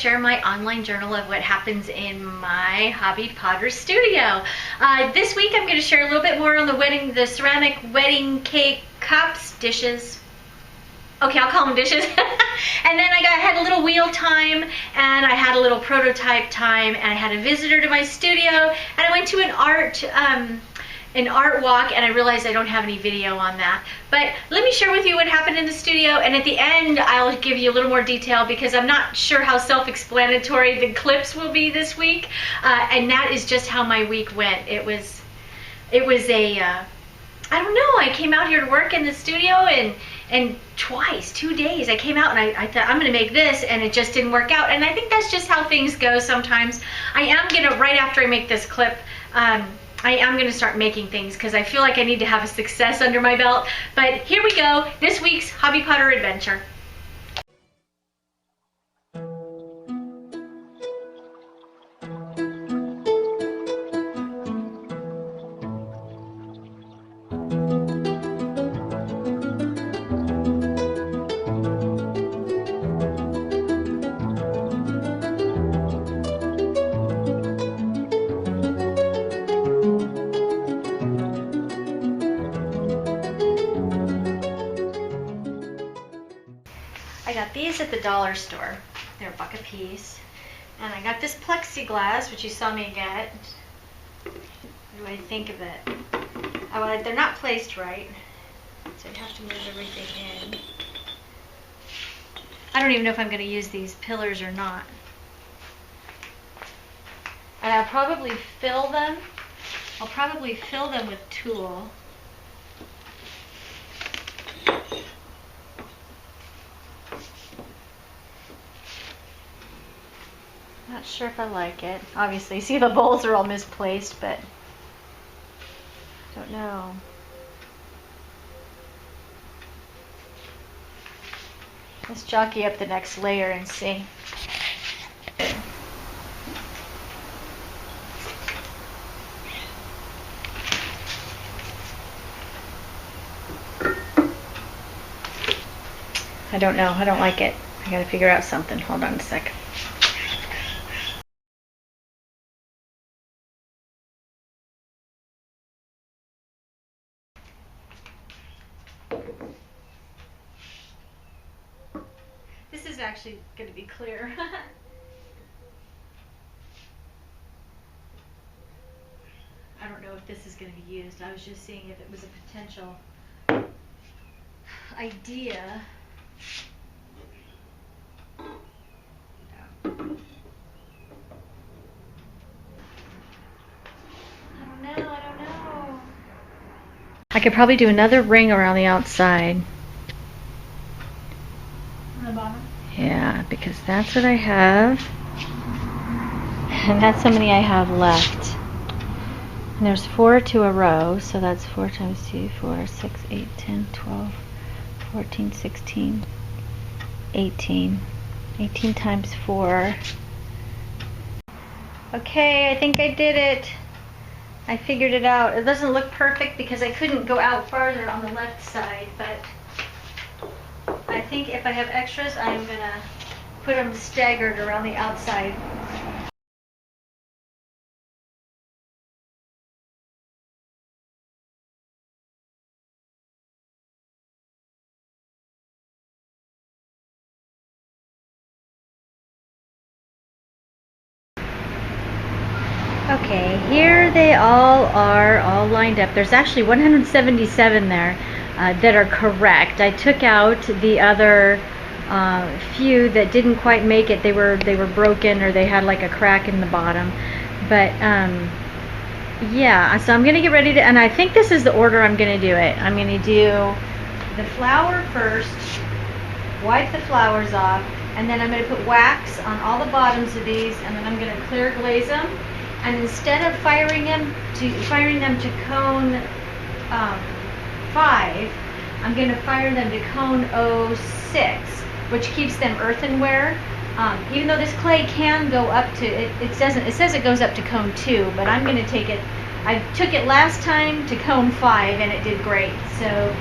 share my online journal of what happens in my hobby potter studio. This week I'm going to share a little bit more on the ceramic wedding cake cups, dishes. Okay, I'll call them dishes. And then I had a little wheel time, and I had a little prototype time, and I had a visitor to my studio, and I went to an art walk, and I realized I don't have any video on that. But let me share with you what happened in the studio, and at the end I'll give you a little more detail because I'm not sure how self-explanatory the clips will be this week. And that is just how my week went. It was I don't know, I came out here to work in the studio, and twice, 2 days, I came out and I thought I'm gonna make this, and it just didn't work out. And I think that's just how things go sometimes. I am gonna, right after I make this clip, I am gonna start making things because I feel like I need to have a success under my belt. But here we go, this week's Hobby Potter adventure. I got these at the dollar store. They're $1 a piece. And I got this plexiglass, which you saw me get. What do I think of it? They're not placed right, so I have to move everything in. I don't even know if I'm going to use these pillars or not. And I'll probably fill them with tulle. Not sure if I like it. Obviously, see, the bowls are all misplaced, but I don't know. Let's jockey up the next layer and see. I don't know. I don't like it. I gotta figure out something. Hold on a sec. This is actually going to be clear. I don't know if this is going to be used. I was just seeing if it was a potential idea. I don't know. I could probably do another ring around the outside. Yeah, because that's what I have, and that's how many I have left. And there's 4 to a row, so that's 4 times 2, 4, 6, 8, 10, 12, 14, 16, 18. 18 times 4. Okay, I think I did it. I figured it out. It doesn't look perfect because I couldn't go out farther on the left side, but I think if I have extras, I'm going to put them staggered around the outside. Okay, here they all are, all lined up. There's actually 177 there that are correct. I took out the other few that didn't quite make it. They were broken, or they had like a crack in the bottom. But yeah, so I'm gonna get ready to, and I think this is the order I'm gonna do it. I'm gonna do the flour first, wipe the flowers off, and then I'm gonna put wax on all the bottoms of these, and then I'm gonna clear glaze them. And instead of firing them to cone 5, I'm going to fire them to cone 06, which keeps them earthenware. Even though this clay can go up to, it says it goes up to cone 2, but I'm going to take it, I took it last time to cone 5 and it did great. So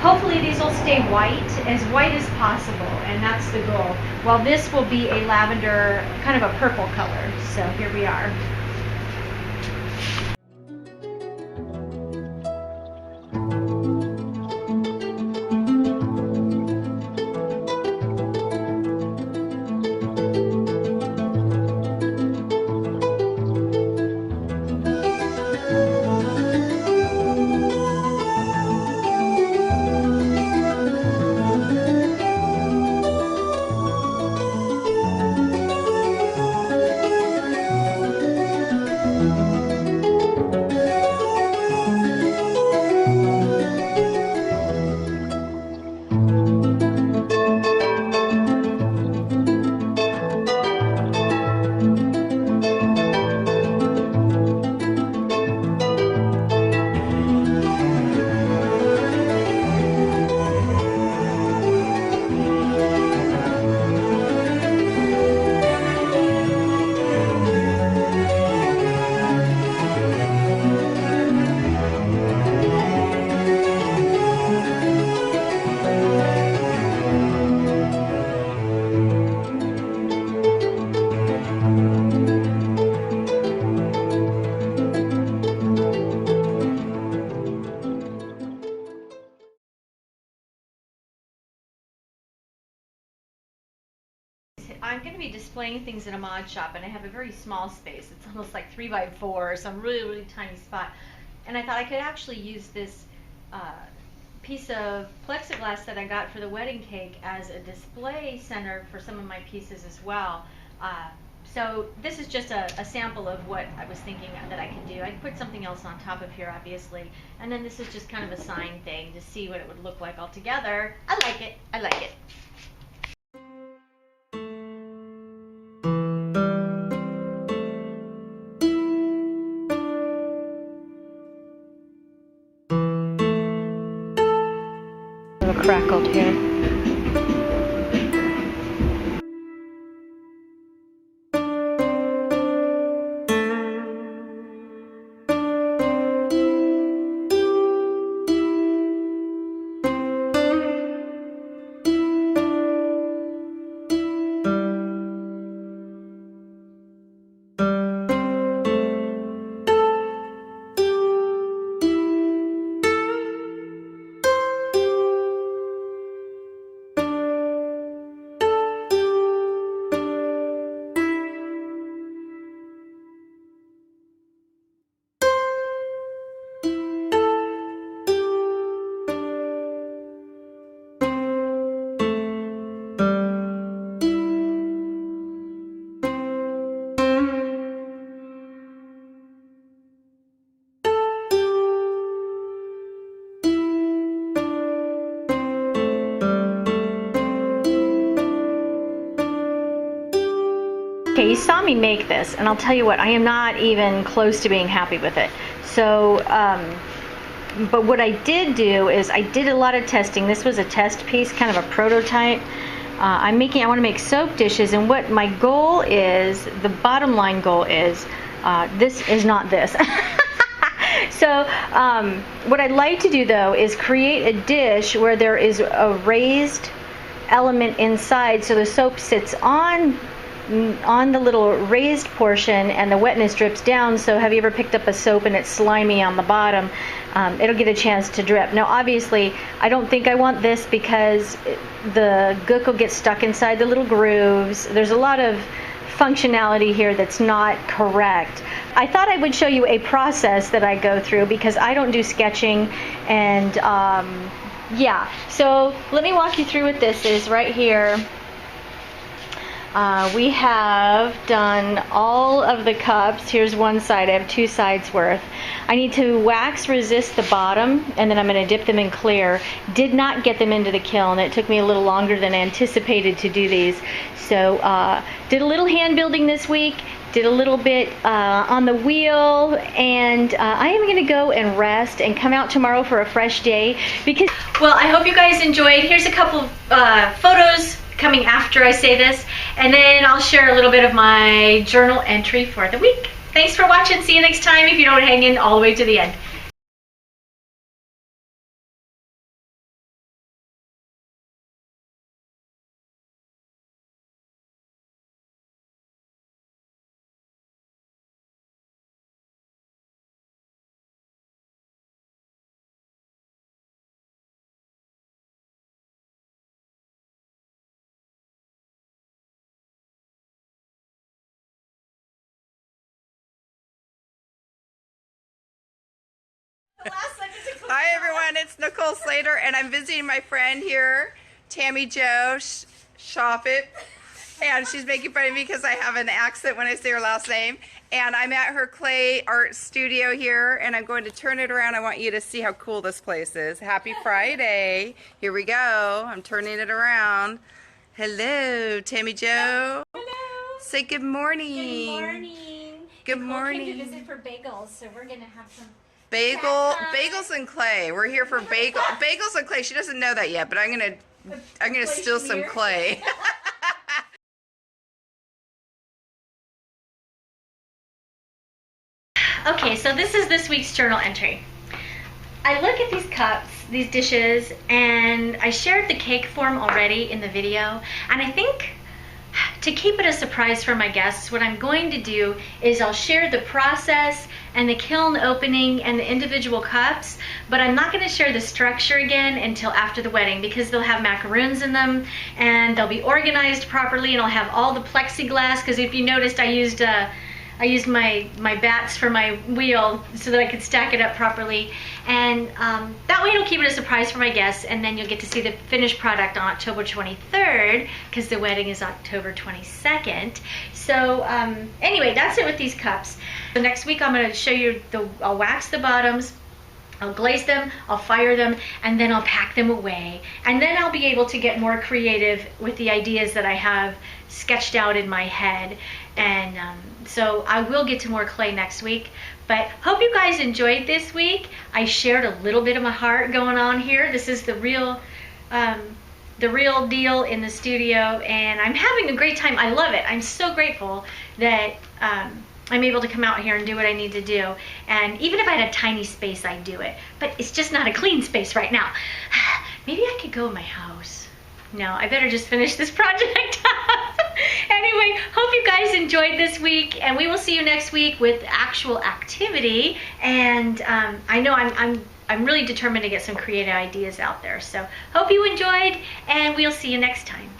hopefully these will stay white as possible, and that's the goal. While this will be a lavender, kind of a purple color. So here we are. I'm going to be displaying things in a mod shop, and I have a very small space. It's almost like 3x4, some really tiny spot. And I thought I could actually use this piece of plexiglass that I got for the wedding cake as a display center for some of my pieces as well. So this is just a sample of what I was thinking that I could do. I put something else on top of here, obviously. And then this is just kind of a sign thing to see what it would look like all together. I like it. I like it. Crackled here. Okay, you saw me make this, and I'll tell you what, I am not even close to being happy with it. So, but what I did do is I did a lot of testing. This was a test piece, kind of a prototype. I want to make soap dishes, and what my goal is, the bottom line goal is, this is not this. So what I'd like to do though is create a dish where there is a raised element inside, so the soap sits on the little raised portion and the wetness drips down. So have you ever picked up a soap and it's slimy on the bottom? It'll get a chance to drip. Now obviously I don't think I want this because the gook will get stuck inside the little grooves. There's a lot of functionality here that's not correct. I thought I would show you a process that I go through because I don't do sketching, and yeah, so let me walk you through what this is right here. We have done all of the cups. Here's one side. I have two sides worth. I need to wax resist the bottom, and then I'm going to dip them in clear. Did not get them into the kiln. It took me a little longer than anticipated to do these. So did a little hand building this week. Did a little bit on the wheel, and I am going to go and rest and come out tomorrow for a fresh day because, well, I hope you guys enjoyed. Here's a couple of photos coming after I say this, and then I'll share a little bit of my journal entry for the week. Thanks for watching. See you next time if you don't hang in all the way to the end. Hi everyone, it's Nicole Slater and I'm visiting my friend here, Tammy Jo, Shop It. And she's making fun of me because I have an accent when I say her last name. And I'm at her clay art studio here and I'm going to turn it around. I want you to see how cool this place is. Happy Friday. Here we go. I'm turning it around. Hello, Tammy Jo. Hello. Say good morning. Good morning. Good Nicole morning. came to visit for bagels, so we're going to have some Bagels and clay. We're here for bagels and clay. She doesn't know that yet, but I'm gonna steal some clay. Okay, so this is this week's journal entry. I look at these cups, these dishes, and I shared the cake form already in the video, and I think to keep it a surprise for my guests, what I'm going to do is I'll share the process and the kiln opening and the individual cups, but I'm not going to share the structure again until after the wedding because they'll have macaroons in them and they'll be organized properly, and I'll have all the plexiglass, because if you noticed I used my bats for my wheel so that I could stack it up properly, and that way it'll keep it a surprise for my guests, and then you'll get to see the finished product on October 23rd because the wedding is October 22nd. So anyway, that's it with these cups. The next week I'm going to show you, I'll wax the bottoms, I'll glaze them, I'll fire them, and then I'll pack them away. And then I'll be able to get more creative with the ideas that I have sketched out in my head. And so I will get to more clay next week. But hope you guys enjoyed this week. I shared a little bit of my heart going on here. This is the real deal in the studio, and I'm having a great time. I love it. I'm so grateful that I'm able to come out here and do what I need to do. And even if I had a tiny space, I'd do it. But it's just not a clean space right now. Maybe I could go in my house. No, I better just finish this project up. Anyway, hope you guys enjoyed this week, and we will see you next week with actual activity. And I know I'm really determined to get some creative ideas out there. So hope you enjoyed, and we'll see you next time.